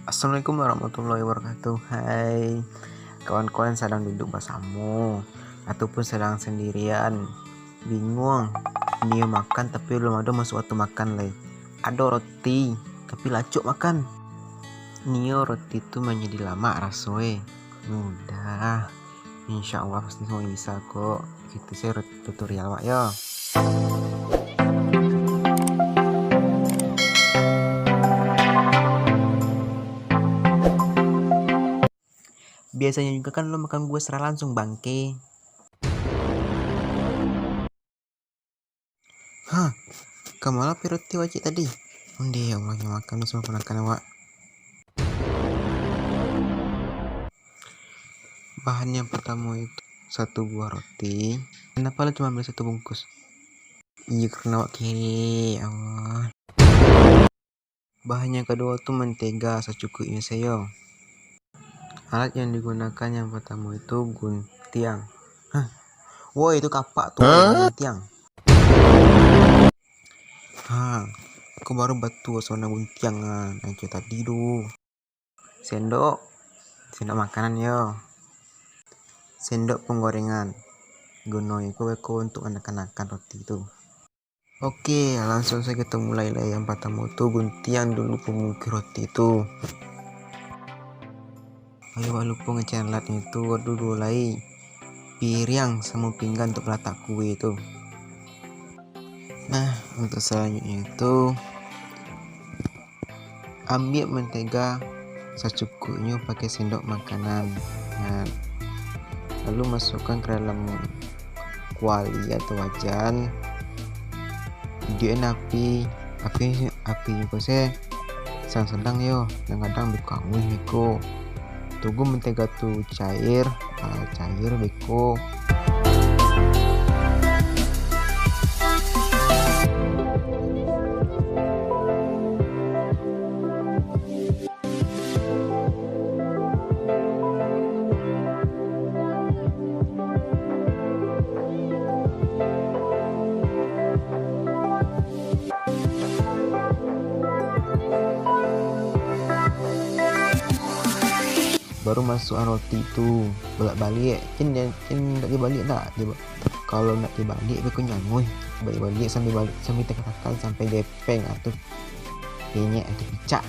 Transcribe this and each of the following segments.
Assalamualaikum warahmatullahi wabarakatuh. Hai, kawan-kawan sedang duduk bersama ataupun sedang sendirian, bingung, dia makan tapi belum ada masuk waktu makan lagi. Ada roti tapi lacuk makan. Nio roti itu menjadi lama rasanya. Mudah. Insya Allah pasti semua bisa kok. Itu saya tutorial mak ya. Biasanya juga kan lo makan gue secara langsung bangke. Hah, kamu malah roti wajib tadi. Undi ya Allah makan semua penakan awak. Bahan yang pertama itu satu buah roti. Kenapa lo cuma beli satu bungkus? Iya karena awak kiri Allah. Bahan yang kedua tuh mentega secukupnya saya. Alat yang digunakan yang pertama itu guntiang. Hah, woi itu kapak tuh guntiang. Hah, aku baru batu soalnya guntiang nah itu tadi tuh. Sendok makanan yo. Sendok penggorengan. Gunanya itu untuk anak-anakan roti itu. Oke, langsung saja kita mulai lah. Yang pertama tuh guntiang dulu pemungkir roti itu. Ayo lupa ngecek alatnya itu dulu mulai piring sama pinggan untuk letak kue itu. Nah, untuk selanjutnya itu ambil mentega secukupnya pakai sendok makanan. Nah, lalu masukkan ke dalam kuali atau wajan. Hidupin api juga saya sedang yo, kadang-kadang dikawin beko. Tunggu mentega tuh cair beko. Baru masukkan roti itu bolak-balik tidak dibalik tak kalau nak dibalik aku nyangui balik sampai tekan sampai gepeng atau penyek atau pecah.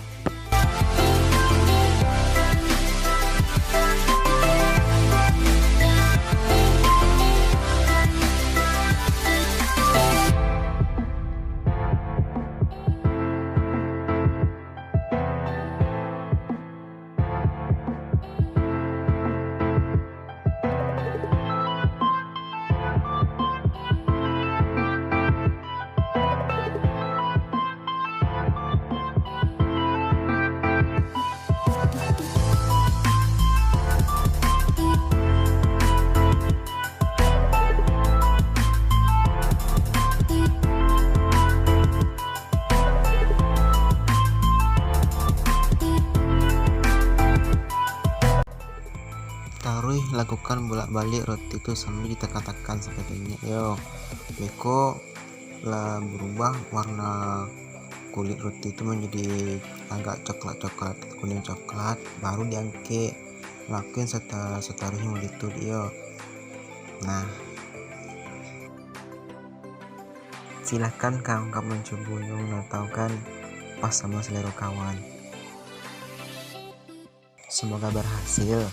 Lakukan bolak-balik roti itu sambil ditekan-tekan sampai penyek yo. Beko lah berubah warna kulit roti itu menjadi agak coklat kuning coklat, baru diangkat. Lakuin setelah itu dia. Nah, silahkan kawan-kawan mencoba atau kan pas sama selera kawan. Semoga berhasil.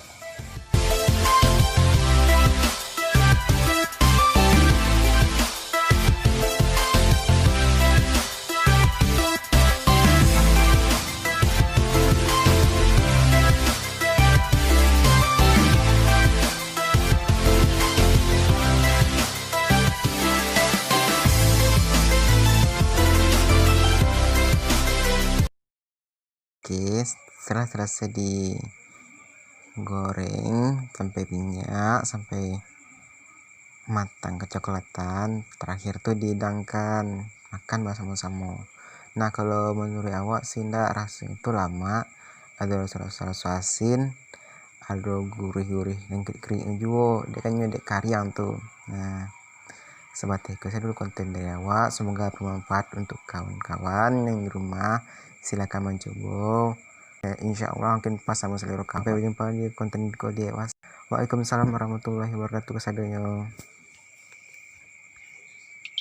Oke, setelah selesai digoreng sampai minyak sampai matang kecoklatan, terakhir tuh dihidangkan makan bersama-sama. Nah kalau menurut awak sih ndak rasanya itu lama, ada rasa asin, ada gurih-gurih dan kering juga, dia kan nyedek kariang tuh. Nah sebatas itu saya dulu konten dari awak, semoga bermanfaat untuk kawan-kawan yang di rumah. Silakan mencoba. insya Allah mungkin pas sama selera. Sampai jumpa di konten video. Waalaikumsalam warahmatullahi wabarakatuh. Kesadanya.